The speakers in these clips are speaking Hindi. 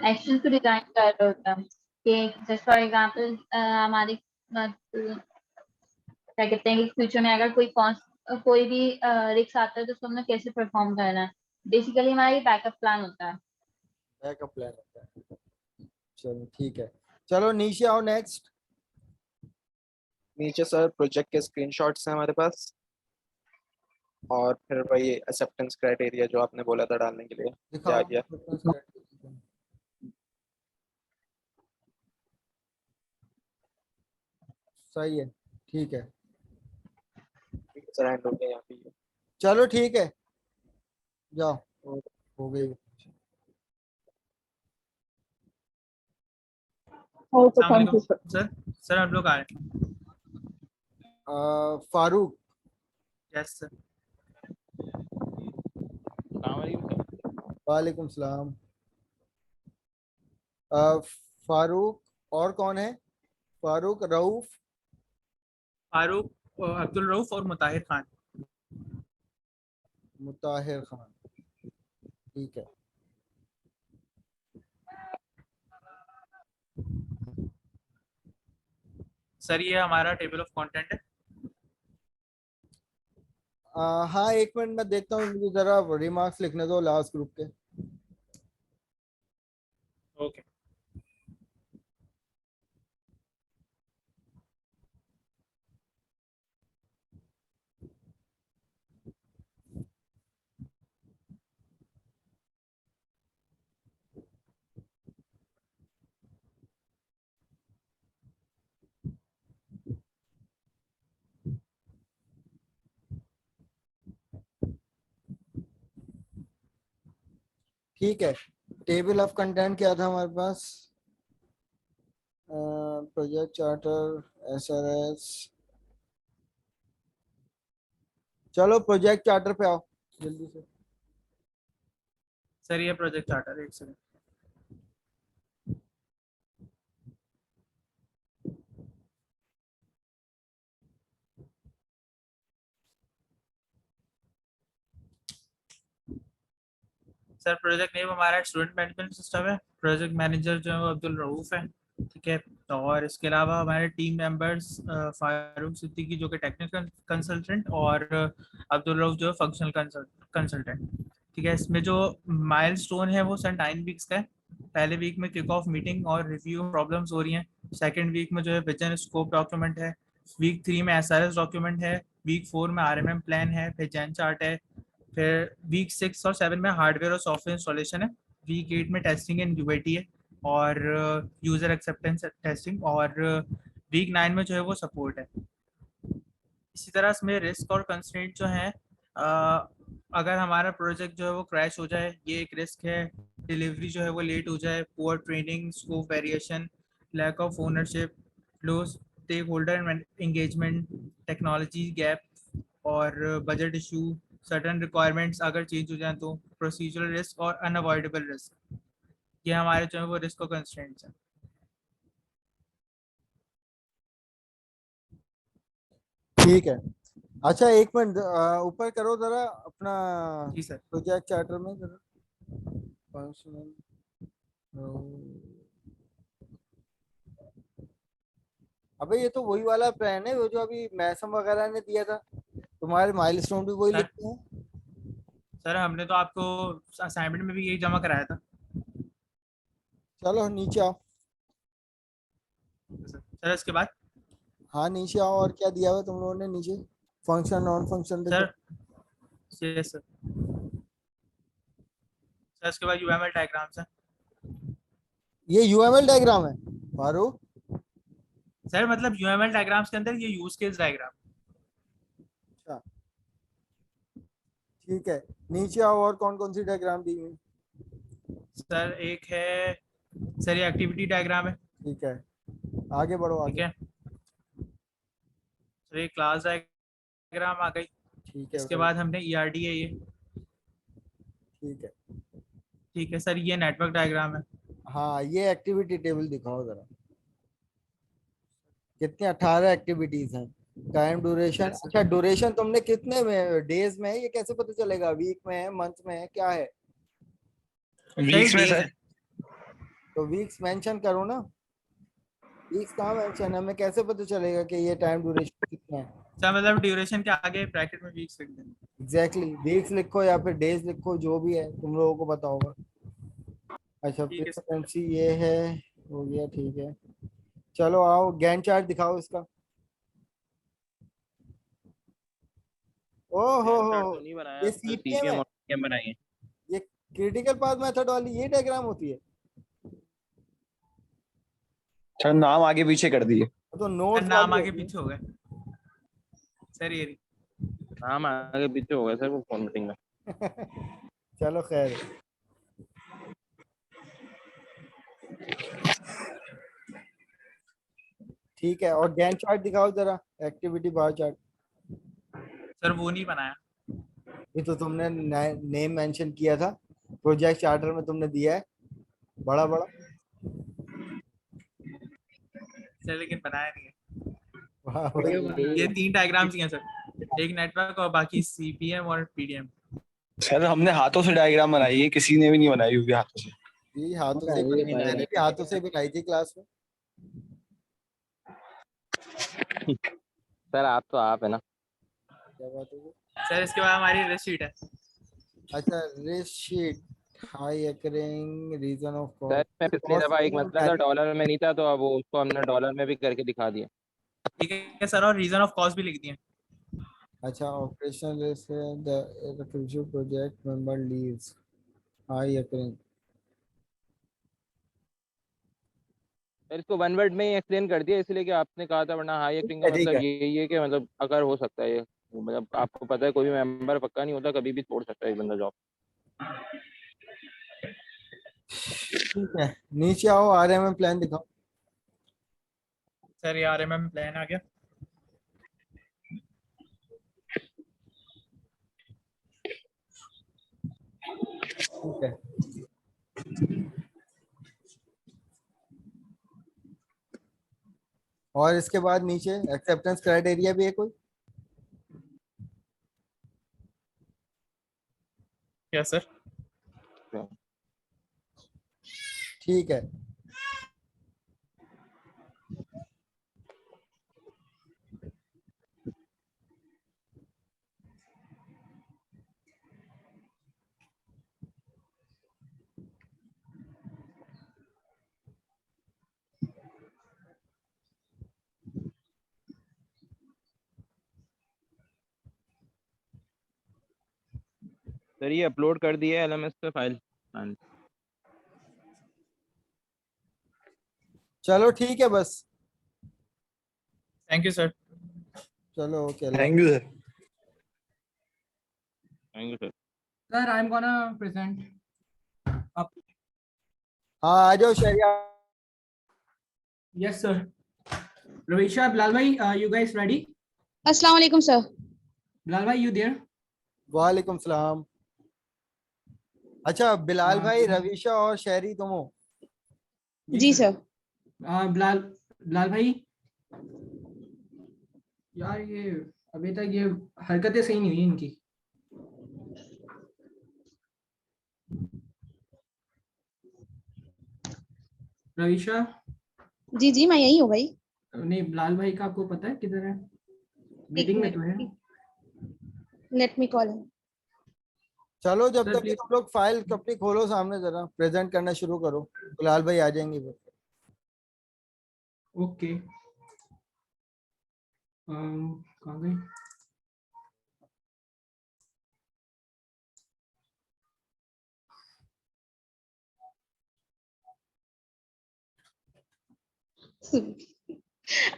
एक्शन को डिजाइन कर रहे होता है कि जैसे फॉर एग्जांपल हमारी क्या कहते हैं कि फ्यूचर में अगर कोई भी रिस्क आता है तो उसको हमने कैसे परफॉर्म करना है। बेसिकली हमारा ये बैकअप प्लान होता है। बैकअप प्लान होता है। चलो ठीक है, चलो नीचे आओ नेक्स्ट। नीचे सर प्रोजेक्ट के स्क्रीनशॉट्स हैं हमारे पास, और फिर वही एक्सेप्टेंस क्राइटेरिया जो आपने बोला था डालने के लिए दिखाओ। आ गया। सही है, ठीक है, सर एंड हो गया यहाँ पे। चलो ठीक है, जाओ, हो गई। Thank you sir. सर आप लोग आए। फारूक। Yes sir. वालेकुम सलाम। फारूक, और कौन है? फारूक, रऊफ, फारूक, अब्दुल रऊफ और मुताहिर खान। मुताहिर खान, ठीक है। सर ये हमारा टेबल ऑफ कंटेंट है। हाँ, एक मिनट मैं देखता हूँ, मुझे जरा रिमार्क्स लिखने दो लास्ट ग्रुप के। ओके। ठीक है, टेबल ऑफ कंटेंट क्या था हमारे पास? Project charter, SRS. चलो प्रोजेक्ट चार्टर पे आओ जल्दी से। सर ये प्रोजेक्ट चार्टर, एक सेकंड। सर प्रोजेक्ट नेम हमारा स्टूडेंट मैनेजमेंट सिस्टम है। प्रोजेक्ट मैनेजर जो है वो अब्दुल रऊफ है, ठीक है। और इसके अलावा हमारे टीम मेंबर्स फारूक सिद्दीकी जो कि टेक्निकल कंसल्टेंट, और अब्दुल रऊफ जो है फंक्शनल कंसल्टेंट, ठीक है। इसमें जो माइलस्टोन है वो सर 9 वीक्स का है। पहले वीक में किक ऑफ मीटिंग और रिव्यू प्रॉब्लम्स हो रही हैं। सेकेंड वीक में जो है विजन स्कोप डॉक्यूमेंट है। वीक 3 में एसआरएस डॉक्यूमेंट है। वीक 4 में आरएमएम प्लान है, फिर जैन चार्ट है। फिर वीक 6 और 7 में हार्डवेयर और सॉफ्टवेयर इंस्टॉलेशन है। वीक 8 में टेस्टिंग एंड यूएटी है, और यूजर एक्सेप्टेंस टेस्टिंग, और वीक 9 में जो है वो सपोर्ट है। इसी तरह इसमें रिस्क और कंस्ट्रेंट जो है, अगर हमारा प्रोजेक्ट जो है वो क्रैश हो जाए, ये एक रिस्क है। डिलीवरी जो है वो लेट हो जाए, poor training, scope variation, lack of ownership, low stake holder engagement, technology gap, और बजट इशू, सर्टन रिक्वायरमेंट्स अगर चेंज हो जाए तो, प्रोसीजरल रिस्क और अनअवॉइडेबल रिस्क। ये हमारे जो है वो रिस्क और कंस्ट्रेंट्स हैं। ठीक है, अच्छा एक मिनट, ऊपर करो जरा अपना जी सर। प्रोजेक्ट चार्टर में जरा फंक्शनल। अबे ये तो वही वाला प्लान है वो जो अभी मैसम वगैरह ने दिया था, तुम्हारे माइलस्टोन भी वही सर लिखते हैं। सर हमने तो आपको असाइनमेंट में भी यही जमा कराया था। चलो नीचे आओ। सर इसके बाद, हाँ नीचे आओ, और क्या दिया हुआ तुम लोगों ने नीचे? फंक्शन, नॉन फंक्शन देखो। Sir yes sir. सर इसके बाद यूएमएल डायग्राम्स है। ये यूएमएल डायग्राम है फारूक? सर मतलब यूएमएल डायग्राम्स के अंदर ये यूज केस डायग्राम। अच्छा ठीक है, नीचे आओ, और कौन कौन सी डायग्राम दी हुई? सर एक है, सर ये एक्टिविटी डायग्राम है, ठीक है, आगे बढ़ो ठीक आगे। है। सर ये क्लास डायग्राम आ गई। ठीक है इसके भाई, बाद हमने ईआरडी है ये, ठीक है। ठीक है। सर ये नेटवर्क डायग्राम है। हाँ ये एक्टिविटी टेबल दिखाओ जरा, कितने? 18 एक्टिविटीज हैं। Time duration, yes sir. अच्छा ड्यूरेशन तुमने कितने में, डेज में है? ये कैसे पता चलेगा वीक में है, मंथ में है, क्या है? वीक्स में days सर है। तो वीक्स मेंशन करो ना, वीक्स कहाँ मेंशन है, हमें कैसे पता चलेगा कि ये टाइम ड्यूरेशन कितना है? अच्छा मतलब ड्यूरेशन के आगे ब्रैकेट में वीक्स लिख देना। एग्जैक्टली वीक्स लिखो या फिर डेज लिखो, जो भी है तुम लोगों को पता होगा। अच्छा ठीक है सर। फ्रीक्वेंसी ये है, हो गया ठीक है। चलो आओ गैन चार्ट दिखाओ इसका। ओहो तो हो, नहीं बनाया, ये तो सीपीएम सीपीएम है, और पीएम बनाई है। ये क्रिटिकल पाथ मेथड वाली ये डायग्राम होती है। सर नाम आगे पीछे कर दिए। तो सर नोट्स नाम वाली आगे होगी। पीछे हो गए सर ये। नाम आगे पीछे हो गया सर वो फोन मीटिंग में। चलो खैर। ठीक है, और गैन चार्ट दिखाओ जरा, एक्टिविटी बार चार्ट। सर वो नहीं बनाया। ये तो तुमने नेम मेंशन किया था, प्रोजेक्ट चार्टर में तुमने दिया है बड़ा बड़ा। सर लेकिन बनाया नहीं है। वाह भाई। ये 3 डायग्राम्स ही हैं सर, एक नेटवर्क और बाकी सीपीएम और पीडीएम। सर हमने हाथों से डायग्राम बनाई है, किसी ने भी नहीं बनाई हुई हाथों से। ये हाथों से बनाई, मैंने भी हाथों से बनाई थी क्लास में। सर आप तो आप है ना। क्या बात है? सर इसके बाद हमारी रिस्ट शीट है। अच्छा risk sheet, high occurring, reason of sir मैं पिछली दफा एक मसला था, डॉलर में नहीं था, तो अब वो उसको हमने डॉलर में भी करके दिखा दिया। ठीक है सर, और रीजन ऑफ कॉस्ट भी लिख दिए। अच्छा operational risk, the future project member leaves, high occurring. Sir इसको वन वर्ड में ही एक्सप्लेन कर दिया, इसलिए कि आपने कहा था, वरना हाई एक्टिंग का ठीक मतलब है यही है कि मतलब अगर हो सकता है ये, मतलब आपको पता है कोई भी मेंबर पक्का नहीं होता, कभी भी छोड़ सकता है एक बंदा जॉब। ठीक है, नीचे आओ, आरएमएम प्लान दिखाओ। सर ये आरएमएम प्लान आ गया। ठीक है, और इसके बाद नीचे एक्सेप्टेंस क्राइटेरिया भी है कोई? क्या सर? ठीक है, सर ये अपलोड कर दिया है एलएमएस पे फाइल। चलो ठीक है बस। Thank you sir. चलो okay, thank you sir. Thank you sir. Sir, I'm gonna present. हाँ आ जाओ शरिया। Yes, sir. Ravisha, Bilal bhai, you guys ready? अस्सलाम वालेकुम sir. Bilal bhai, you there? वालेकुम सलाम। अच्छा बिलाल हाँ, भाई, तो- रवीशा और शहरी तुम हो? जी सर। Bilal bhai, यार ये अभी तक ये हरकतें सही नहीं हुई इनकी। रवीशा, जी जी मैं यही हूँ भाई। नहीं बिलाल भाई का आपको पता है किधर है? मीटिंग में तो है। Let me call. चलो जब Sir, तक कि please. तुम लोग फाइल अपनी खोलो सामने, जरा प्रेजेंट करना शुरू करो। बिलाल भाई आ जाएंगे फिर। ओके। कहाँ गई?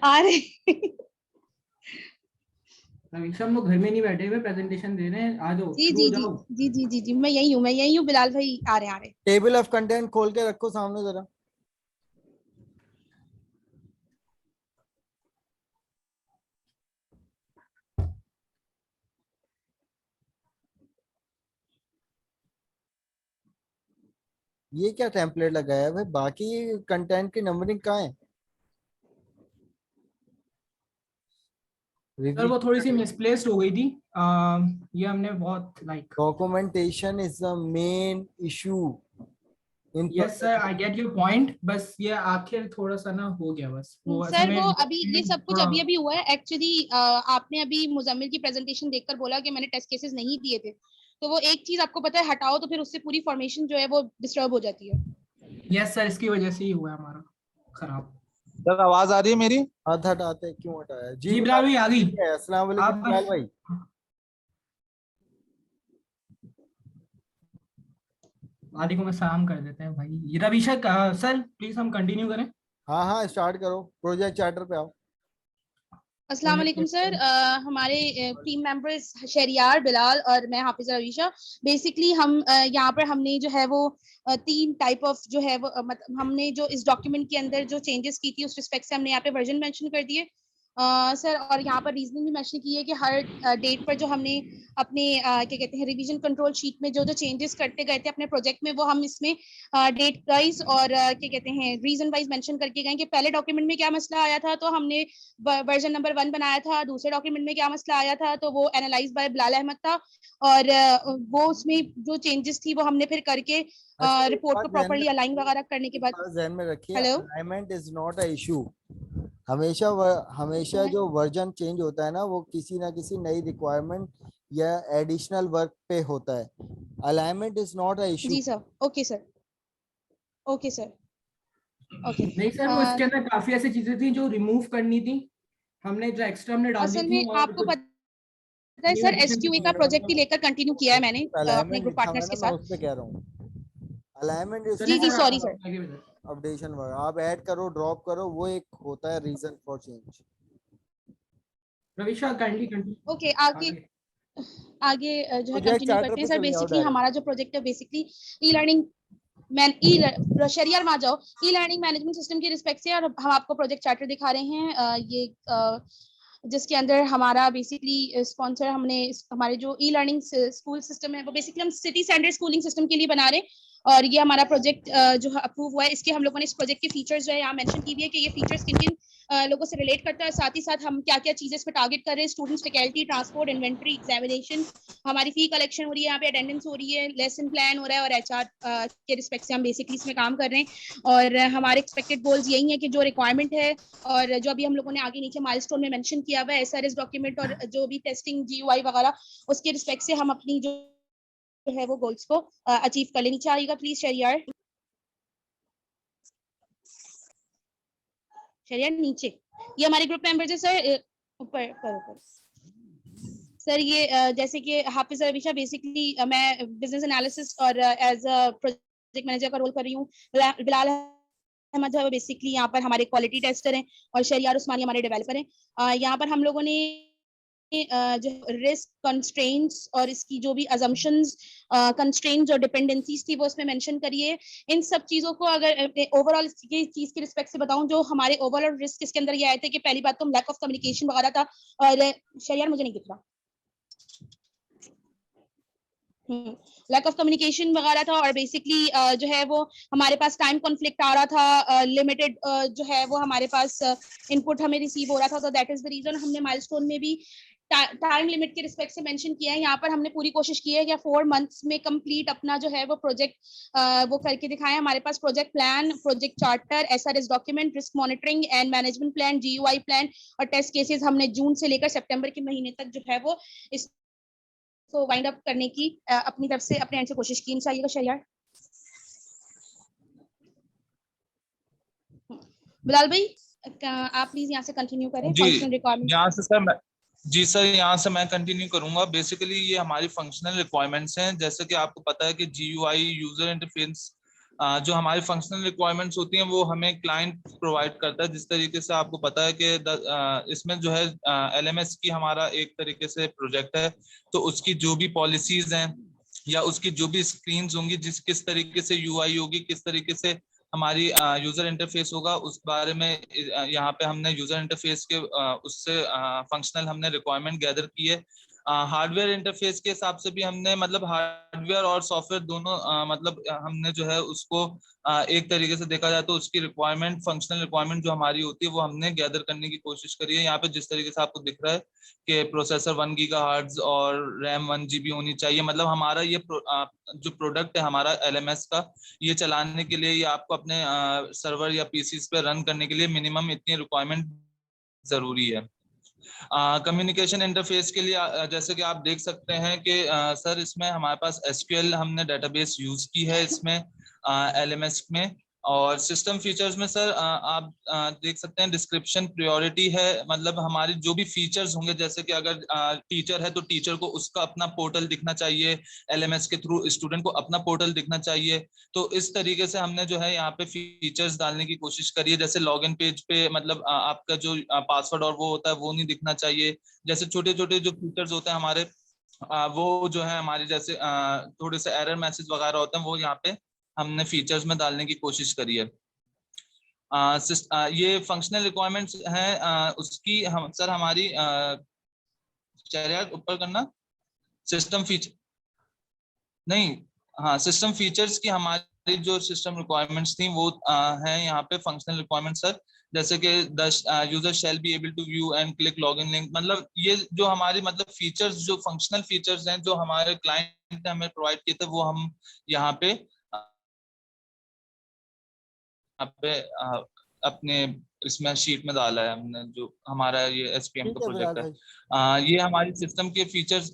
आ रहे। रवीशा, हम लोग घर में नहीं बैठे हुए, प्रेजेंटेशन दे रहे हैं, आ जाओ, जी शुरू जी हो जी जाओ। जी जी जी जी मैं यही हूँ बिलाल भाई आ रहे। टेबल ऑफ कंटेंट खोल के रखो सामने जरा। ये क्या टेम्पलेट लगाया है भाई, बाकी कंटेंट की नंबरिंग कहाँ है? सर वो थोड़ी सी मिसप्लेस्ड हो गई थी। ये हमने बहुत like documentation is the main issue. Yes sir, I get your point, बस ये आखिर थोड़ा सा ना हो गया बस वो असल सर में वो अभी ये सब कुछ थोड़ा- अभी अभी हुआ है एक्चुअली। आपने अभी मुजम्मिल की प्रेजेंटेशन देखकर बोला कि मैंने टेस्ट केसेस नहीं दिए थे, तो वो एक चीज आपको पता है हटाओ तो फिर उससे पूरी फॉर्मेशन जो है वो डिस्टर्ब हो जाती है। यस सर, इसकी वजह से ही हुआ है हमारा खराब। सर आवाज आ रही है मेरी? हाथ हटाते क्यों हटाया जी बिलाल भाई आ गई। अस्सलाम वालेकुम आप बिलाल भाई। वालेकुम अस्सलाम कर देते हैं भाई। ये रविशा सर प्लीज हम कंटिन्यू करें। हाँ हाँ स्टार्ट करो, प्रोजेक्ट चार्टर पे आओ। अस्सलाम वालेकुम सर। हमारे टीम मेंबर्स शहरियार, बिलाल और मैं हाफिजा रवीशा। बेसिकली हम यहाँ पर हमने जो है वो 3 टाइप ऑफ जो है वो मतलब हमने जो इस डॉक्यूमेंट के अंदर जो चेंजेस की थी उस रिस्पेक्ट से हमने यहाँ पे वर्जन मेंशन कर दिए सर। और यहाँ पर रीजनिंग भी मेंशन की है कि हर डेट पर जो हमने अपने क्या कहते हैं रिवीजन कंट्रोल शीट में जो जो चेंजेस करते गए थे अपने प्रोजेक्ट में वो हम इसमें डेट वाइज और क्या कहते हैं रीजन वाइज मेंशन करके गए कि पहले डॉक्यूमेंट में क्या मसला आया था तो हमने वर्जन नंबर 1 बनाया था, दूसरे डॉक्यूमेंट में क्या मसला आया था तो वो एनालाइज बाय बिलाल अहमद था, और वो उसमें जो चेंजेस थी वो हमने फिर करके अच्छा, एक रिपोर्ट बात को ध्यान प्रॉपर्ली में अलाइन वगैरह करने के बाद। ध्यान में रखिए, hello. Alignment is not a issue. हमेशा जो वर्जन चेंज होता है ना वो किसी ना किसी नई रिक्वायरमेंट या एडिशनल वर्क पे होता है। Alignment is not a issue. जी sir, okay sir, okay sir, okay. नहीं सर, वो इसके अंदर काफी ऐसी चीजें थी जो रिमूव करनी थी, हमने जो एक्स्ट्रा हमने डाल दी असल थी में और आपको कुछ पता है new सर addition एसक्यूए भी का थी। प्रोजेक्ट ही लेकर कंटिन्यू किया है मैंने अपने अलाइनमेंट ग्रुप लिखा हुआ है पार्टनर्स ना, के मैं साथ। उस पे कह रहा हूँ। अलाइनमेंट इज चलिए जी सर, सॉरी आप सर। आगे बताइए। अपडेशन वर्क, आप ऐड करो ड्रॉप करो, वो एक होता है reason for change. Ravisha kindly continue okay आगे आगे जो है प्रोजेक्ट कंटिन्यू चार्टर करते पे हैं सर। चले जाओ बेसिकली डायरेक्ट। हमारा जो प्रोजेक्ट है बेसिकली ई लर्निंग मैन ई शरियार में आ जाओ, ई लर्निंग मैनेजमेंट सिस्टम के रिस्पेक्ट से। और हम आपको प्रोजेक्ट चार्टर दिखा रहे हैं ये जिसके अंदर हमारा बेसिकली स्पॉन्सर हमने हमारे जो ई लर्निंग स्कूल सिस्टम है वो बेसिकली हम सिटी स्टैंडर्ड स्कूलिंग सिस्टम के लिए बना रहे हैं। और ये हमारा प्रोजेक्ट जो अप्रूव हुआ है, इसके हम लोगों ने इस प्रोजेक्ट के फीचर्स जो है यहाँ मेंशन की हुई है कि ये फीचर्स किन किन लोगों से रिलेट करता है, साथ ही साथ हम क्या क्या चीजें इस पर टारगेट कर रहे हैं। Students, faculty, transport, inventory, examination, हमारी फी कलेक्शन हो रही है, यहाँ पे अटेंडेंस हो रही है, लेसन प्लान हो रहा है और एचआर के रिस्पेक्ट से हम बेसिकली इसमें काम कर रहे हैं। और हमारे एक्सपेक्टेड गोल्स यही है कि जो रिक्वायरमेंट है और जो अभी हम लोगों ने आगे नीचे माइलस्टोन में मेंशन किया हुआ है एसआरएस डॉक्यूमेंट और जो भी टेस्टिंग जीयूआई वगैरह, उसके रिस्पेक्ट से हम अपनी जो है वो गोल्स को अचीव कर ले। नीचे आइएगा प्लीज शरियार, शरियार नीचे। ये हमारे ग्रुप मेंबर्स है सर, ऊपर ऊपर सर। ये जैसे कि हाफिज रवीशा, बेसिकली मैं बिजनेस एनालिसिस और एज अ प्रोजेक्ट मैनेजर का रोल कर रही हूँ। बिलाल अहमद है वो बेसिकली यहाँ पर हमारे क्वालिटी टेस्टर हैं और शरियार उस्मानी हमारे डेवलपर हैं। यहाँ पर हम लोगों ने जो रिस्क कंस्ट्रेंट्स और इसकी जो भी अजम्पशंस कंस्ट्रेंट्स और डिपेंडेंसीज थी वो इसमें मेंशन करिए। इन सब चीजों को अगर ओवरऑल ये चीज के रिस्पेक्ट से बताऊं, जो हमारे ओवरऑल रिस्क इसके अंदर ये आए थे कि पहली बात तो लैक ऑफ कम्युनिकेशन वगैरह था। और शरियार मुझे नहीं दिख रहा, लैक ऑफ कम्युनिकेशन वगैरह था। और बेसिकली जो है वो हमारे पास टाइम कॉन्फ्लिक्ट आ रहा था, लिमिटेड जो है वो हमारे पास इनपुट हमें रिसीव हो रहा था। तो दैट इज द रीजन हमने माइलस्टोन में भी टाइम लिमिट के रिस्पेक्ट से मेंशन किया है। यहाँ पर हमने पूरी कोशिश की है कि 4 मंथ्स में कंप्लीट अपना जो है वो प्रोजेक्ट वो करके दिखाएं। हमारे पास project plan, project charter, SRS document, risk monitoring and management plan, GUI plan और टेस्ट केसेस हमने जून से लेकर सितंबर के महीने तक जो है वो इस को वाइंड अप करने की अपनी तरफ से अपने एंड से कोशिश की। इंशाअल्लाह शरियार। बिलाल भाई आप प्लीज यहाँ से कंटिन्यू करें जी, फंक्शनल रिक्वायरमेंट। यहाँ से सर मैं जी सर यहाँ से मैं कंटिन्यू करूंगा। बेसिकली ये हमारी फंक्शनल रिक्वायरमेंट्स हैं। जैसे कि आपको पता है कि जीयूआई यूजर इंटरफेस जो हमारी फंक्शनल रिक्वायरमेंट्स होती हैं वो हमें क्लाइंट प्रोवाइड करता है। जिस तरीके से आपको पता है कि इसमें जो है एलएमएस की हमारा एक तरीके से प्रोजेक्ट है, तो उसकी जो भी पॉलिसीज हैं या उसकी जो भी स्क्रीन होंगी, किस तरीके से यूआई होगी, किस तरीके से हमारी यूजर इंटरफेस होगा, उस बारे में यहाँ पे हमने यूजर इंटरफेस के उससे फंक्शनल हमने रिक्वायरमेंट गैदर की है। हार्डवेयर इंटरफेस के हिसाब से भी हमने मतलब हार्डवेयर और सॉफ्टवेयर दोनों मतलब हमने जो है उसको एक तरीके से देखा जाए तो उसकी रिक्वायरमेंट, फंक्शनल रिक्वायरमेंट जो हमारी होती है वो हमने गैदर करने की कोशिश करी है। यहाँ पे जिस तरीके से आपको दिख रहा है कि प्रोसेसर 1 गीगाहर्ट्ज और रैम 1 GB होनी चाहिए। मतलब हमारा ये जो प्रोडक्ट है हमारा LMS का, ये चलाने के लिए, ये आपको अपने सर्वर या पीसीज पे रन करने के लिए मिनिमम इतनी रिक्वायरमेंट जरूरी है। कम्युनिकेशन इंटरफेस के लिए जैसे कि आप देख सकते हैं कि सर इसमें हमारे पास SQL हमने डेटाबेस यूज की है इसमें LMS में। और सिस्टम फीचर्स में सर आप देख सकते हैं डिस्क्रिप्शन प्रायोरिटी है। मतलब हमारी जो भी फीचर्स होंगे, जैसे कि अगर टीचर है तो टीचर को उसका अपना पोर्टल दिखना चाहिए, LMS के थ्रू स्टूडेंट को अपना पोर्टल दिखना चाहिए। तो इस तरीके से हमने जो है यहाँ पे फीचर्स डालने की कोशिश करी है। जैसे लॉगिन पेज पे मतलब आपका जो पासवर्ड और वो होता है वो नहीं दिखना चाहिए। जैसे छोटे छोटे जो फीचर्स होते हैं हमारे वो जो है हमारे जैसे थोड़े से एरर मैसेज वगैरह होते हैं वो यहाँ पे हमने फीचर्स में डालने की कोशिश करी है। ये फंक्शनल रिक्वायरमेंट्स हैं उसकी हम सर हमारी ऊपर करना सिस्टम फीचर नहीं, हाँ सिस्टम फीचर्स की हमारी जो सिस्टम रिक्वायरमेंट्स थी वो हैं यहाँ पे फंक्शनल रिक्वायरमेंट सर। जैसे कि user shall be able to view and click login link. मतलब ये जो हमारी मतलब फीचर्स जो फंक्शनल फीचर्स हैं जो हमारे क्लाइंट ने हमें प्रोवाइड किए थे वो हम यहाँ पे अपने इसमें शीट में डाला है हमने, जो हमारा ये SPM ठीक का है प्रोजेक्ट फिराज है। भाई। ये हमारी सिस्टम के features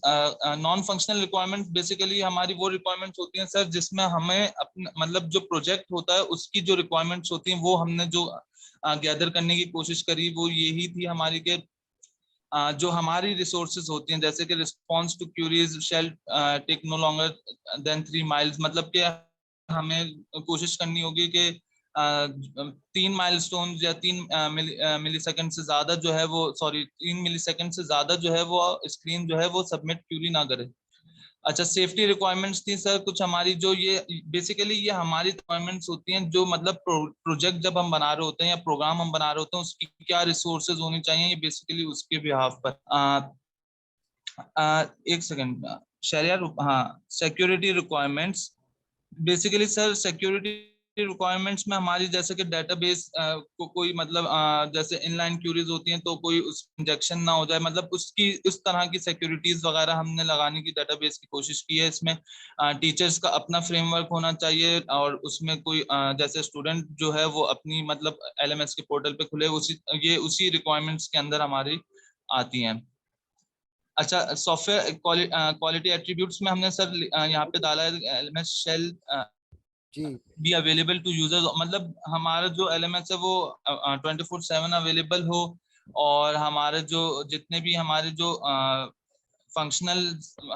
non functional requirements basically हमारी वो रिक्वायरमेंट्स होती हैं सर जिसमें हमें अपने मतलब जो प्रोजेक्ट होता है उसकी जो रिक्वायरमेंट्स होती हैं वो हमने जो गैदर करने की कोशिश करी वो यही थी हमारी के जो हमारी रिसोर्सेज होती हैं, जैसे कि response to queries shall take no longer than 3 miles. मतलब कि हमें कोशिश करनी होगी कि 3 माइलस्टोन या 3 मिली सेकंड से ज्यादा जो है वो 3 मिली सेकंड से ज्यादा जो है वो स्क्रीन जो है वो सबमिट क्यूरी ना करे। अच्छा, सेफ्टी रिक्वायरमेंट्स थी सर कुछ हमारी, जो ये बेसिकली ये हमारी रिक्वायरमेंट्स होती हैं जो मतलब प्रोजेक्ट जब हम बना रहे होते हैं या प्रोग्राम हम बना रहे होते हैं उसकी क्या रिसोर्सेज होनी चाहिए, ये बेसिकली उसके बिहाफ पर एक सेकंड शहरियार, हाँ security requirements basically sir security requirements में हमारी जैसे कि डेटाबेस को कोई मतलब जैसे इनलाइन क्यूरीज होती हैं तो कोई उस इंजेक्शन ना हो जाए, मतलब उसकी उस तरह की सिक्योरिटीज वगैरह हमने लगाने की डेटाबेस की कोशिश की है। इसमें टीचर्स का अपना फ्रेमवर्क होना चाहिए और उसमें कोई जैसे स्टूडेंट जो है वो अपनी मतलब LMS के पोर्टल पे खुले, उसी रिक्वायरमेंट्स के अंदर हमारी आती हैं। अच्छा, सॉफ्टवेयर क्वालिटी एट्रीब्यूट्स में हमने सर यहाँ पे डाला है LMS शेल जी बी अवेलेबल टू यूजर्स। मतलब हमारा जो LMS है वो 24/7 अवेलेबल हो और हमारे जो जितने भी हमारे जो फंक्शनल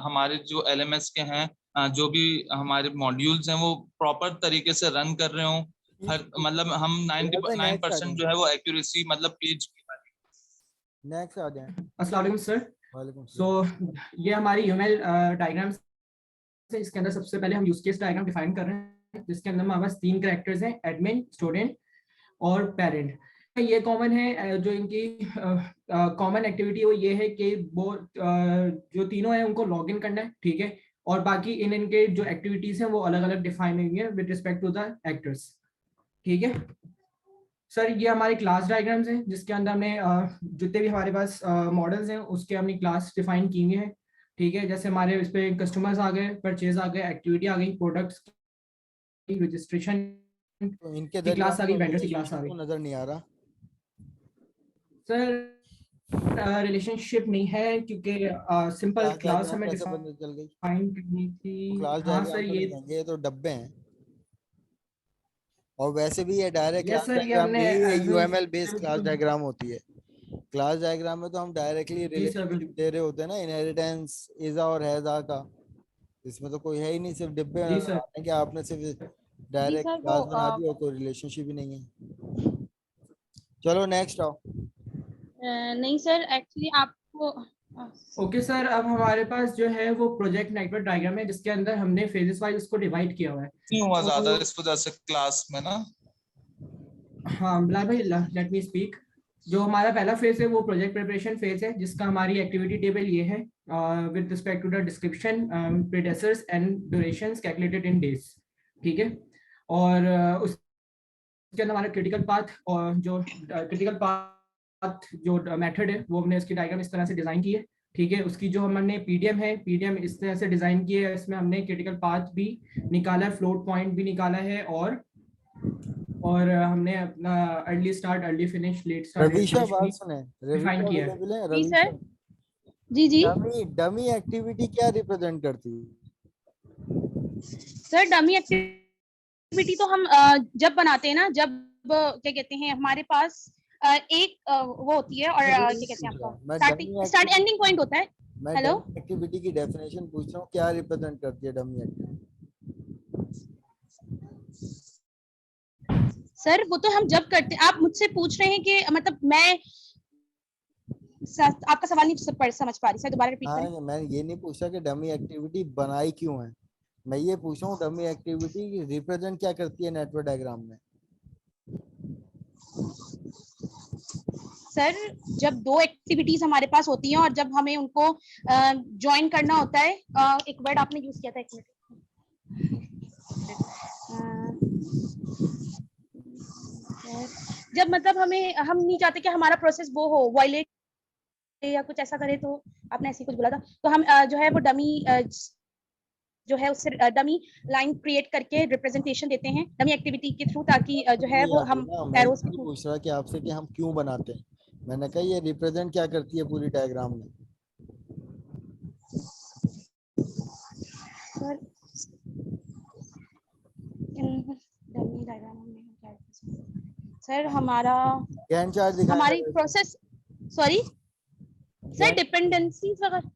हमारे जो LMS के हैं जो भी हमारे मॉड्यूल्स हैं वो प्रॉपर तरीके से रन कर रहे हों। हर मतलब हम 99% जो है वो एक्यूरेसी मतलब पेज नेक्स्ट आ जाए। अस्सलाम वालेकुम सर। वालेकुम सो ये हमारी UML डायग्राम्स है। इसके अंदर सबसे पहले हम यूज केस डायग्राम डिफाइन कर रहे हैं जिसके अंदर हमारे पास 3 कैरेक्टर्स हैं, एडमिन, स्टूडेंट और पेरेंट। ये कॉमन है, जो इनकी कॉमन एक्टिविटी वो ये है कि वो जो तीनों हैं उनको लॉगिन करना है, ठीक है, और बाकी इनके जो एक्टिविटीज हैं वो अलग अलग डिफाइन हुई है with respect to the actors, ठीक है सर। ये हमारी क्लास डायग्राम्स हैं जिसके अंदर हमने जितने भी हमारे पास मॉडल्स हैं उसके हमने क्लास डिफाइन की हुई है, ठीक है। जैसे हमारे इस पे कस्टमर्स आ गए, परचेज आ गए, एक्टिविटी आ गई, प्रोडक्ट्स की रजिस्ट्रेशन तो इनके की क्लास आ गई, वेंडर्स की क्लास आ गई। नजर नहीं आ रहा सर रिलेशनशिप नहीं है क्योंकि सिंपल क्लास हमें कैसे पता चल गई डिफाइन करनी थी। क्लास हाँ डायग्राम सर तो ये लिखेंगे, ये तो डब्बे हैं और वैसे भी ये डायरेक्ट यस क्लास सर, ये डायग्राम हमने भी UML बेस्ड क्लास डायग्राम होती है। क्लास डायग्राम में तो हम डायरेक्टली जी सर रिलेशनशिप दे रहे होते हैं ना, इनहेरिटेंस इजा और हैजा का। इसमें तो कोई है ही नहीं, सिर्फ डिब्बे जी नजर सर। आ रहे हैं कि आपने सिर्फ डायरेक्ट सर, क्लास वो बना दी और कोई रिलेशनशिप ही नहीं है। चलो नेक्स्ट आओ। नहीं सर, एक्चुअली आपको ओके सर, अब हमारे पास जो है वो प्रोजेक्ट नेटवर्क डायग्राम है जिसके अंदर हमने फेजेस वाइज उसको डिवाइड किया हुआ है। नहीं हुआ तो ज्यादा इस वजह से क्लास में ना। हाँ बिलाल भाई, लेट मी स्पीक। जो हमारा पहला फेज है वो प्रोजेक्ट प्रिपरेशन फेज है, जिसका हमारी एक्टिविटी टेबल ये है with respect to the description, predecessors and durations calculated in days. ठीक है, और उसके अंदर हमारा क्रिटिकल पाथ और जो क्रिटिकल पाथ जो मेथड है वो हमने इसकी डायग्राम इस तरह से डिजाइन की है। ठीक है, उसकी जो हमने पीडीएम है, पीडीएम इस तरह से डिजाइन की है, इसमें हमने क्रिटिकल पाथ भी निकाला है, फ्लोट पॉइंट भी निकाला है, और हमने अपना early start, early finish, late start, Ravisha बात सुने, डिफाइन किया है। available है? जी रवीशा, सर, जी जी डमी एक्टिविटी क्या रिप्रेजेंट करती है? सर। डमी एक्टिविटी तो हम जब बनाते हैं ना, जब क्या कहते हैं हमारे पास एक वो होती है, और क्या कहते हैं आपका स्टार्ट एंडिंग पॉइंट होता है। मैं हेलो, एक्टिविटी की डेफिनेशन पूछ रहा हूँ, क्या रिप्रेजेंट करती है डमी एक्टिविटी? सर वो तो हम जब करते, आप मुझसे पूछ रहे हैं कि मतलब मैं आपका सवाल नहीं समझ पा रही सर, दोबारा रिपीट करें। हाँ, मैं ये नहीं पूछा कि डमी एक्टिविटी बनाई क्यों है, मैं ये पूछ रहा हूँ डमी एक्टिविटी रिप्रेजेंट क्या करती है नेटवर्क डायग्राम में? सर जब दो एक्टिविटीज हमारे पास होती हैं और जब हमें उनको ज्वाइन करना होता है, एक वर्ड आपने यूज किया था, एक मिनट, जब मतलब हम नहीं चाहते कि हमारा प्रोसेस वो हो वायलेट या कुछ ऐसा करे, तो आपने ऐसे कुछ बोला था, तो हम जो है वो डमी जो है उससे डमी लाइन क्रिएट करके रिप्रेजेंटेशन देते हैं डमी एक्टिविटी के थ्रू, ताकि जो है वो हम एरोस के थ्रू। पूछ रहा कि आपसे कि हम क्यों बनाते हैं, मैंने कहा ये रिप्रेजेंट क्या करती है पूरी डायग्राम में? सर डमी डायग्राम में क्या, सर हमारा गैंट चार्ट दिखाएगा हमारी प्रोसेस, सॉरी सर, डिपेंडेंसीज वगैरह।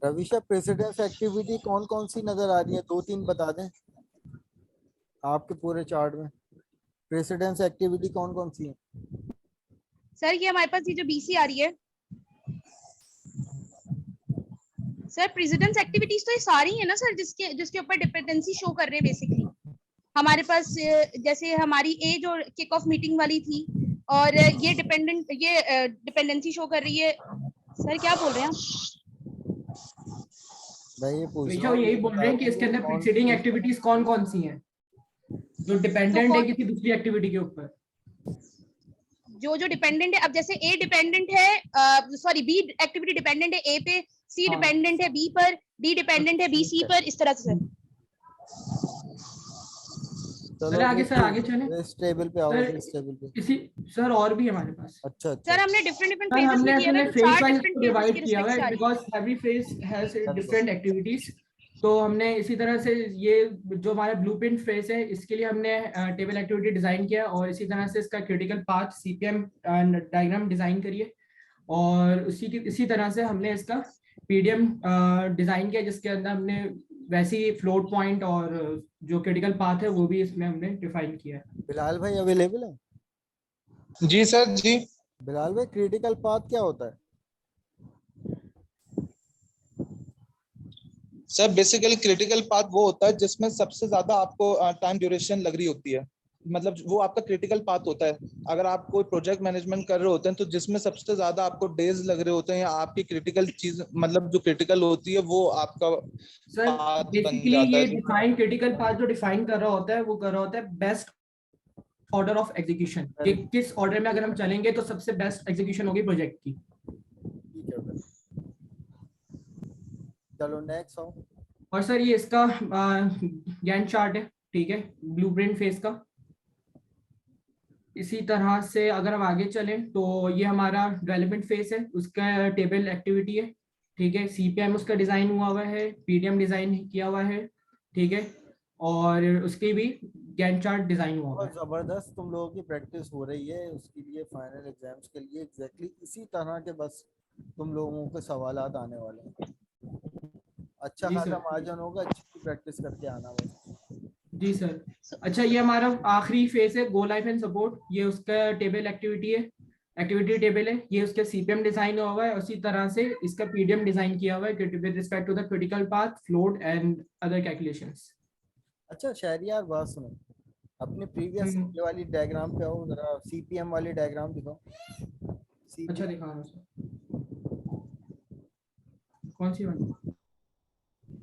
रविशा, प्रेसिडेंस एक्टिविटी कौन कौन सी नजर आ रही है, 2-3 बता दें आपके पूरे चार्ट में। प्रेसिडेंस एक्टिविटी कौन कौन सी है? सर ये हमारे पास ये जो बीसी आ रही है सर, प्रेसिडेंस एक्टिविटीज तो ये सारी है ना सर, जिसके ऊपर डिपेंडेंसी शो कर रहे हैं बेसिकली। हमारे पास जैसे हमारी ए जो किक ऑफ मीटिंग वाली थी, और ये डिपेंडेंसी शो कर रही है। सर क्या बोल रहे हैं आप? मैं ये पूछ रहा हूं, यही बोल रहे हैं कि इसके अंदर प्रीसीडिंग एक्टिविटीज कौन कौन सी हैं जो डिपेंडेंट है किसी दूसरी एक्टिविटी के ऊपर। जो डिपेंडेंट है, अब जैसे ए डिपेंडेंट है, सॉरी बी एक्टिविटी डिपेंडेंट है ए पे, सी डिपेंडेंट है बी पर, डी डिपेंडेंट है बी सी पर, इस तरह से। चलो आगे सर, आगे चलें। इस टेबल पे आओ, इस टेबल पे। इसी सर और भी हमारे पास। अच्छा सर हमने डिफरेंट सर फेजेस हमने में किया है, अपने तो फेज चार वाइज डिफरेंट डिवाइड फेजेस किया हुआ है, because every phase has different activities. तो हमने इसी तरह से ये जो हमारा ब्लूप्रिंट फेज है, इसके लिए हमने टेबल एक्टिविटी डिजाइन किया, और इसी तरह से इसका critical path CPM diagram design करिए, और इसी तरह से हमने इसका पीडीएम डिजाइन किया, जिसके अंदर हमने वैसे ही फ्लोट पॉइंट और जो क्रिटिकल पाथ है वो भी इसमें हमने डिफाइन किया है। बिलाल भाई अवेलेबल है? जी सर जी। बिलाल भाई, क्रिटिकल पाथ क्या होता है? सर बेसिकली क्रिटिकल पाथ वो होता है जिसमें सबसे ज्यादा आपको टाइम ड्यूरेशन लग रही होती है, मतलब वो आपका क्रिटिकल पाथ होता है। अगर आप कोई प्रोजेक्ट मैनेजमेंट कर रहे होते हैं तो जिसमें सबसे ज्यादा आपको डेज लग रहे होते हैं, या आपकी क्रिटिकल चीज मतलब जो क्रिटिकल होती है वो आपका सर बेसिकली ये डिफाइन क्रिटिकल पाथ जो डिफाइन कर रहा होता है वो कर रहा होता है बेस्ट ऑर्डर ऑफ एग्जीक्यूशन, कि किस ऑर्डर में अगर हम चलेंगे तो सबसे बेस्ट एग्जीक्यूशन होगी प्रोजेक्ट की। चलो नेक्स्ट आओ। और सर ये इसका गैंट चार्ट है, ठीक है, ब्लूप्रिंट फेज का। इसी तरह से अगर हम आगे चलें तो ये हमारा डेवलपमेंट फेज है, उसका टेबल एक्टिविटी है, ठीक है, सीपीएम उसका डिजाइन हुआ है, पीडीएम डिजाइन किया हुआ है, ठीक है, और उसके भी गैंट चार्ट डिजाइन हुआ है। जबरदस्त तुम लोगों की प्रैक्टिस हो रही है उसके लिए, फाइनल एग्जाम्स के लिए एग्जैक्टली इसी तरह के बस तुम लोगों के सवालात आने वाले हैं। अच्छा खासा मार्जिन होगा, अच्छी प्रैक्टिस करके आना बस। जी सर। अच्छा ये हमारा आखिरी फेज है, गो लाइफ एंड सपोर्ट, ये उसका टेबल एक्टिविटी है, एक्टिविटी टेबल है, ये उसके CPM डिजाइन हुआ है, उसी तरह से इसका PDM डिजाइन किया हुआ है with respect to the critical path, float and other calculations. अच्छा शहरियार, बात सुनो, अपने प्रीवियस ये वाली डायग्राम पे आओ जरा, CPM वाली डायग्राम दिखाओ। अच्छा दिखा रहा हूँ सर। कौन सी वाली?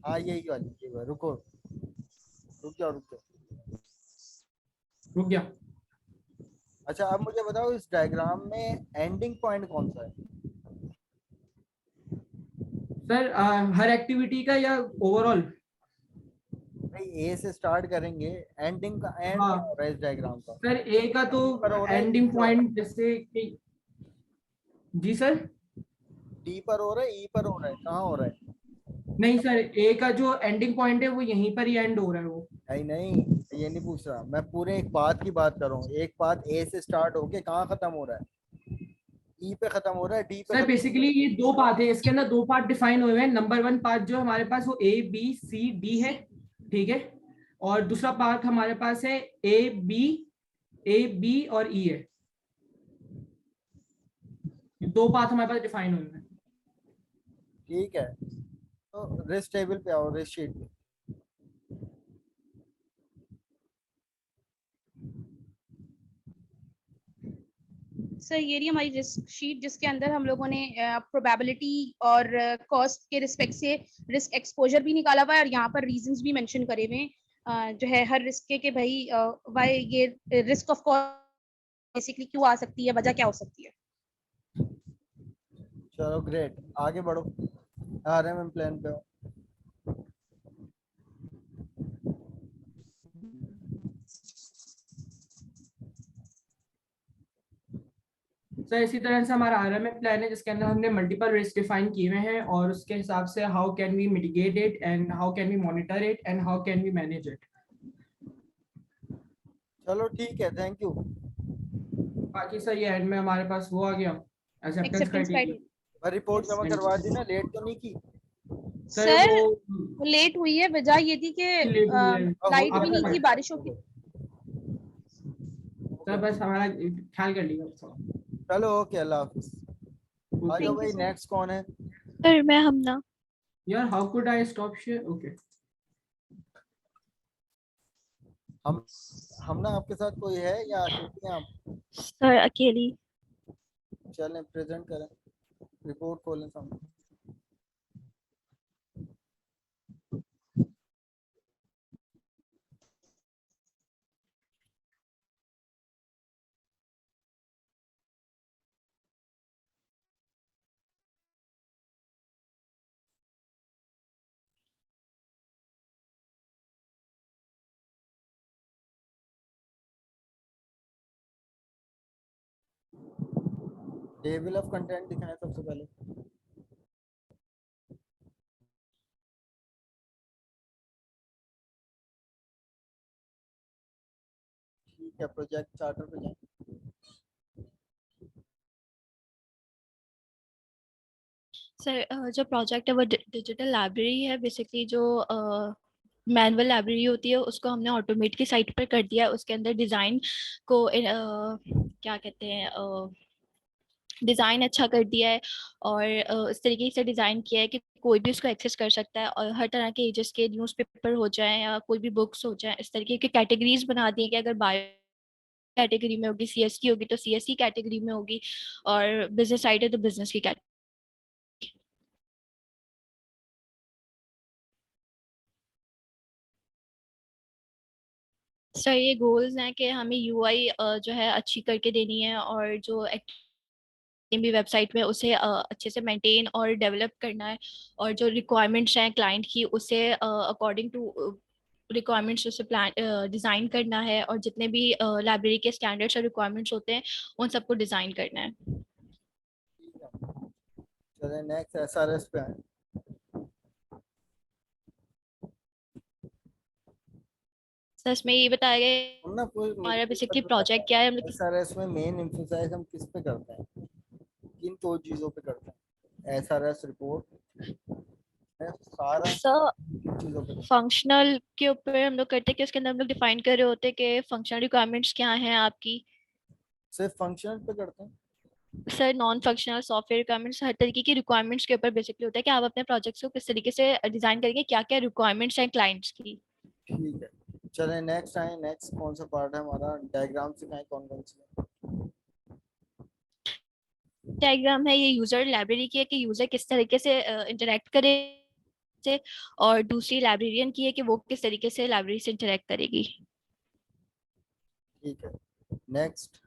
हाँ यही वाली, ये वाली। रुको, रुक जाओ। रुक गया। अच्छा अब मुझे बताओ इस डायग्राम में एंडिंग पॉइंट कौन सा है? सर हर एक्टिविटी का या ओवरऑल? भाई ए से स्टार्ट करेंगे, एंडिंग का एंड हाँ। क्या हो रहा है इस डायग्राम का? सर ए का तो पर हो रहा है, एंडिंग E पर हो रहा पॉइंट जैसे कि, जी सर? डी पर हो रहा है, ई पर हो रहा है, कहाँ हो रहा है? नहीं सर, ए का जो एंडिंग पॉइंट है वो यहीं पर ही एंड हो रहा है वो। नहीं, ये नहीं पूछ रहा मैं, पूरे एक पाथ की बात कर रहा हूँ। एक पाथ ए से स्टार्ट होके कहाँ खत्म हो रहा है? ई पे खत्म हो रहा है, डी पे सर खत्म? बेसिकली ये दो पार्ट है, इसके अंदर दो पार्ट डिफाइन हुए हैं। नंबर 1 पार्ट जो हमारे पास वो ABCD है, ठीक है, और दूसरा पार्ट हमारे पास है AB और E है। दो पार्ट हमारे पास डिफाइन हुए हैं। ठीक है, तो रिस्ट टेबल पे आओ, रिस्ट शीट पे। सर ये रही हमारी रिस्क शीट, जिसके अंदर हम लोगों ने प्रोबेबिलिटी और कॉस्ट के रिस्पेक्ट से रिस्क एक्सपोजर भी निकाला हुआ है, और यहाँ पर रीजंस भी मेंशन करे हुए हैं जो है हर रिस्क के भाई वाई ये रिस्क ऑफ कॉस्ट बेसिकली क्यों आ सकती है, वजह क्या हो सकती है। चलो ग्रेट, आगे बढ़ो, RMM प्लान पे आओ। सर इसी तरह से हमारा RMM प्लान है, जिसके अंदर हमने मल्टीपल रिस्क डिफाइन किए हुए हैं, और उसके हिसाब से how can we mitigate it and how can we monitor it and how can we manage it. चलो ठीक है, थैंक यू। बाकी सर ये एंड में हमारे पास वो आ गया acceptance acceptance criteria. Criteria. Report जमा करवा दी ना, लेट तो नहीं की? सर वो लेट हुई है, वजह ये थी कि लेट हुई है। लाइट भी आपको नहीं थी, पता- बारिश होती। सर बस हमारा ख्याल कर लीजिएगा। चलो ओके, अल्लाह हाफिज। आ जाओ भाई, नेक्स्ट कौन है? सर मैं हमना। यार how could I stop share? Okay, हम ना आपके साथ कोई है या अकेले हैं आप? सर अकेली। चलें प्रेजेंट करें, रिपोर्ट खोलें सामने। टेबल ऑफ कंटेंट दिखाएं सबसे पहले। ठीक है, प्रोजेक्ट चार्टर पे जाएं। सर जो प्रोजेक्ट है वो डिजिटल लाइब्रेरी है। बेसिकली जो मैनुअल लाइब्रेरी होती है उसको हमने ऑटोमेट की साइट पर कर दिया है। उसके अंदर डिज़ाइन को क्या कहते हैं, डिज़ाइन अच्छा कर दिया है, और इस तरीके से डिज़ाइन किया है कि कोई भी उसको एक्सेस कर सकता है, और हर तरह के एजेस के न्यूज़पेपर हो जाए या कोई भी बुक्स हो जाए, इस तरीके की कैटेगरीज बना दी है कि अगर बायो कैटेगरी में होगी, CSE होगी तो CSE कैटेगरी में होगी, और बिजनेस साइड है तो बिजनेस की कैटेगरी। सर ये गोल्स हैं कि हमें UI जो है अच्छी करके देनी है, और जो भी वेबसाइट में उसे अच्छे से मेंटेन और डेवलप करना है, और जो रिक्वायरमेंट्स हैं क्लाइंट की उसे अकॉर्डिंग टू रिक्वायरमेंट्स उसे प्लान डिज़ाइन करना है, और जितने भी लाइब्रेरी के स्टैंडर्ड्स और रिक्वायरमेंट्स होते हैं उन सबको डिज़ाइन करना है। चलें नेक्स्ट SRS पे आए। सर इसमें ये बताया गया हम ना कोई हमारा बेसिकली प्रोजेक्ट क्या है, हम लोग SRS में मेन एम्फसाइज हम किस पे करते हैं, किन दो चीजों पे करते हैं? SRS रिपोर्ट सारा किन चीजों पे? फंक्शनल के ऊपर हम लोग करते हैं कि उसके अंदर हम लोग डिफाइन कर रहे होते हैं कि फंक्शनल रिक्वायरमेंट्स क्या हैं आपकी। सिर्फ फंक्शनल पे करते हैं? Sir non functional software requirements हर तरीके की रिक्वायरमेंट्स के ऊपर बेसिकली होता है कि आप अपने प्रोजेक्ट्स को किस तरीके से डिजाइन करेंगे, क्या क्या रिक्वायरमेंट्स हैं क्लाइंट्स की। ठीक है, चलें नेक्स्ट आए। नेक्स्ट कौन सा पार्ट है हमारा? डायग्राम से कौन कौन सी है? डायग्राम है ये यूजर लाइब्रेरी की है कि यूजर किस तरीके से इंटरेक्ट करे से, और दूसरी लाइब्रेरियन की है कि वो किस तरीके से लाइब्रेरी से इंटरेक्ट करेगी। ठीक है, नेक्स्ट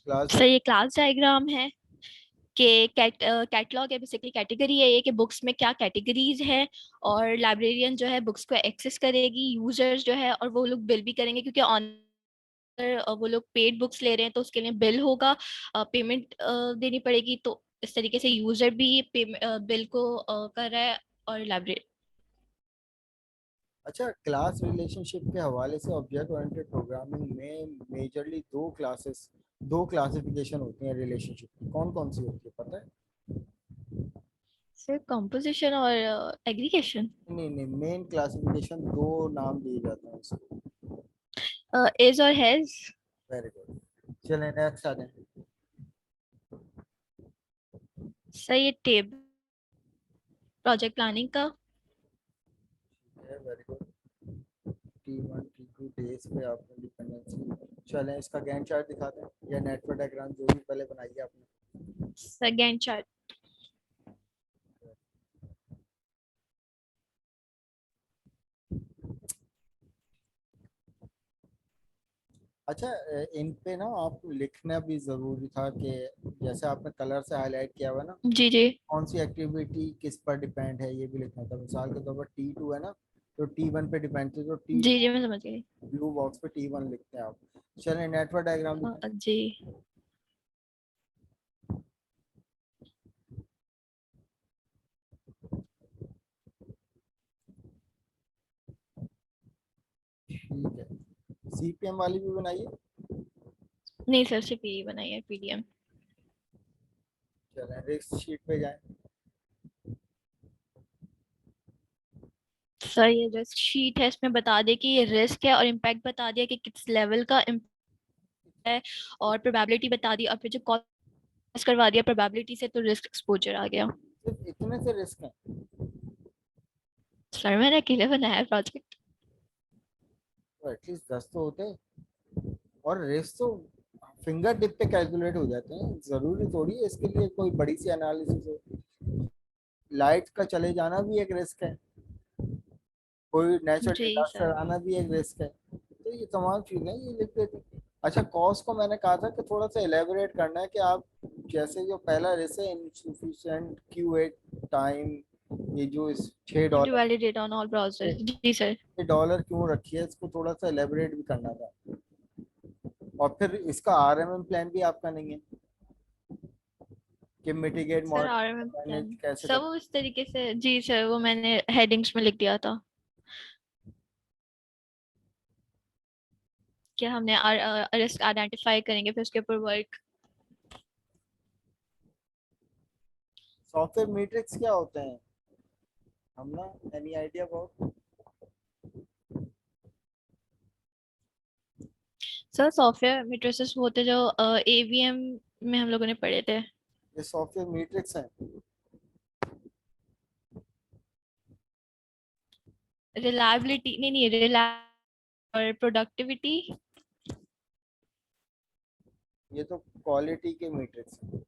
क्लास। सर ये क्लास डायग्राम है कि कैटलॉग है, बेसिकली कैटेगरी है ये कि बुक्स में क्या कैटेगरीज है, और लाइब्रेरियन जो है बुक्स को एक्सेस करेगी, यूजर्स जो है और वो लोग बिल भी करेंगे क्योंकि ऑन वो लोग पेड बुक्स ले रहे हैं तो उसके लिए बिल होगा, पेमेंट देनी पड़ेगी। तो इस तरीके से यूजर भी बिल को कर रहा है और लाइब्रेरी। अच्छा, क्लास रिलेशनशिप के हवाले से ऑब्जेक्ट ओरिएंटेड प्रोग्रामिंग में मेजरली दो क्लासिफिकेशन होती हैं रिलेशनशिप की। कौन कौन सी होती है पता है? सर कंपोजिशन और एग्रीगेशन। नहीं नहीं, मेन क्लासिफिकेशन दो नाम दिए जाते हैं उसको। इज और हैज। वेरी गुड, चलें नेक्स्ट आ जाएं। सर ये टेबल प्रोजेक्ट प्लानिंग का। Very good, T1 T2 days पे आपने डिपेंडेंसी। चलें इसका गैंट चार्ट दिखाते हैं या नेटवर्क डायग्राम जो भी पहले बनाई है आपने। Second chart. अच्छा, इन पे ना आपको लिखना भी जरूरी था कि जैसे आपने कलर से हाईलाइट किया हुआ ना, जी जी कौन सी एक्टिविटी किस पर डिपेंड है ये भी लिखना था। मिसाल के तौर पर T2 है ना, तो T1 पे डिपेंड थी, तो जी जी मैं समझ गई। ब्लू बॉक्स पे T1 लिखते हैं आप। चलें नेटवर्क डायग्राम दिखाएं। जी ठीक है, CPM वाली भी बनाइए। नहीं सर सिर्फ यही बनाई है पीडीएम। चलें रिस्क शीट पे जाएं। सर ये रिस्क शीट है, इसमें बता दे कि ये रिस्क है और इम्पैक्ट बता दिया कि किस लेवल का impact है, और प्रोबेबिलिटी बता दी, और फिर जो कॉस्ट करवा दिया प्रोबेबिलिटी से तो रिस्क एक्सपोजर आ गया। सिर्फ इतने से रिस्क है? सर मैंने अकेले बनाया है प्रोजेक्ट। तो एटलीस्ट 10 तो होते। और रिस्क तो फिंगर टिप पे कैलकुलेट हो जाते हैं, जरूरी थोड़ी है इसके लिए कोई बड़ी सी एनालिसिस हो। लाइट का चले जाना भी एक रिस्क है, कोई नेचुरल जी डिजास्टर सर। आना भी एक रिस्क है। तो ये तमाम चीजें ये लिख देते हैं। अच्छा, कॉस्ट को मैंने कहा था कि थोड़ा सा एलेबोरेट करना है कि आप जैसे जो पहला रिस्क है इनसफिशिएंट क्यूएट टाइम, ये जो इस $6 वैलिडेट ऑन ऑल ब्राउजर। जी सर। ये डॉलर क्यों रखी है, इसको थोड़ा सा एलेबोरेट भी करना था। और फिर इसका RMM प्लान भी आपका नहीं है कि mitigate sir RMM manage plan कैसे सब कर। वो इस तरीके से, जी सर वो मैंने हेडिंग्स में लिख दिया था कि हमने रिस्क आइडेंटिफाई करेंगे फिर उसके ऊपर वर्क। सॉफ्टवेयर मैट्रिक्स क्या होते हैं? हम ना any idea about? Sir software matrices वो होते जो एवीएम में हम लोगों ने पढ़े थे। ये सॉफ्टवेयर मैट्रिक्स हैं। रिलायबिलिटी नहीं और प्रोडक्टिविटी। ये तो क्वालिटी के मैट्रिक्स हैं।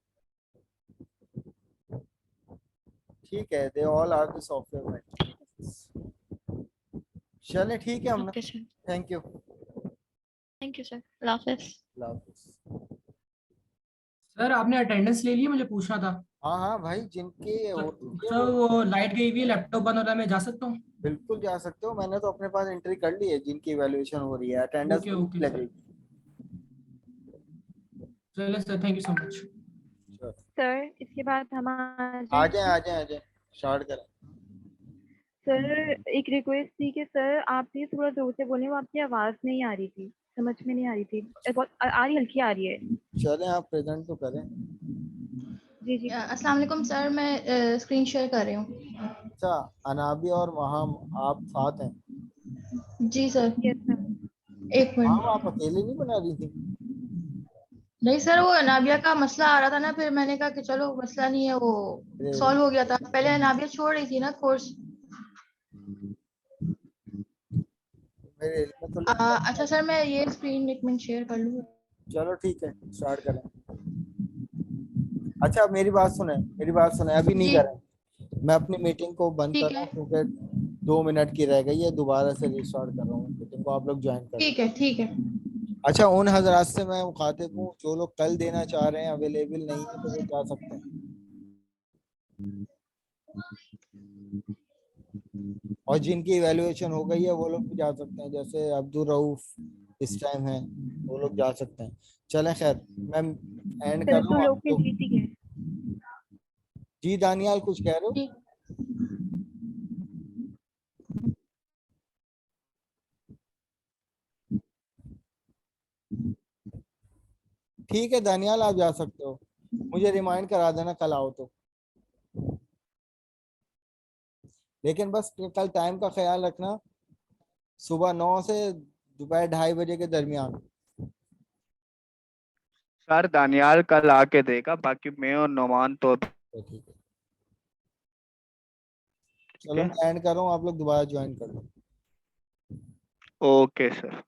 ठीक है, they all are the software metrics. चलें ठीक है हम ना, okay sir. Thank you. Thank you sir, अल्लाह हाफिज़। सर आपने अटेंडेंस ले ली, मुझे पूछना था। हाँ हाँ भाई, जिनके होती है सर वो लाइट गई हुई है, लैपटॉप बंद हो रहा है, मैं जा सकता हूँ? बिल्कुल जा सकते हो। मैंने तो अपने पास एंट्री कर ली है, जिनकी इवैल्यूएशन हो रही है अटेंडेंस ओके ओके सर, लगेगी। चलिए sir, thank you so much. Sir इसके बाद हम आ जाए आ जाए आ जाए, स्टार्ट करें। सर एक रिक्वेस्ट थी कि सर आप प्लीज थोड़ा जोर से बोलें, वो आपकी आवाज़ नहीं आ रही थी, समझ में नहीं आ रही थी, बहुत आ रही, हल्की आ रही है। चलें आप प्रेजेंट तो करें। जी जी। अस्सलाम वालेकुम सर, मैं स्क्रीन शेयर कर रही हूँ। अच्छा, अनाबी और वहाँ आप साथ हैं? जी सर, यस सर। एक हाँ, मिनट। आप अकेले नहीं बना रही थी? नहीं सर, वो अनाबिया का मसला आ रहा था ना, फिर मैंने कहा कि चलो मसला नहीं है, वो सॉल्व हो गया था। पहले अनाबिया छोड़ रही थी ना कोर्स। मेरे इल्म में तो लग रहा है। अच्छा सर, मैं ये स्क्रीन एक मिनट शेयर कर लूँ? चलो ठीक है, स्टार्ट करें। अच्छा मेरी बात सुने, मेरी बात सुने, अभी नहीं जी। करें। मैं अपनी मीटिंग को बंद ठीक कर रहा है। हूँ क्योंकि 2 मिनट की रह गई है, दोबारा से रिस्टार्ट कर रहा हूँ मीटिंग को, आप लोग ज्वाइन करें। ठीक है, ठीक है। अच्छा उन हजरात से मैं मुखातिब हूँ जो लोग कल देना चाह रहे हैं, अवेलेबल नहीं है तो वो जा सकते हैं। और जिनकी इवैल्यूएशन हो गई है वो लोग भी जा सकते हैं, जैसे अब्दुल रऊफ इस टाइम है, वो लोग जा सकते हैं। चलें खैर, मैं एंड कर रहा हूँ। लोग आप जीत ही गए। जी दानियाल कुछ कह रहे हो? ठीक। ठीक है दानियाल, आप जा सकते हो, मुझे रिमाइंड करा देना कल आओ तो। लेकिन बस कल टाइम का ख्याल रखना, सुबह 9 से दोपहर 2:30 बजे के दरमियान। सर दानियाल कल आके देगा, बाकी मैं और नोमान तो ठीक है, चलो मैं एंड कर रहा हूँ, आप लोग दोबारा ज्वाइन कर लो। Okay sir.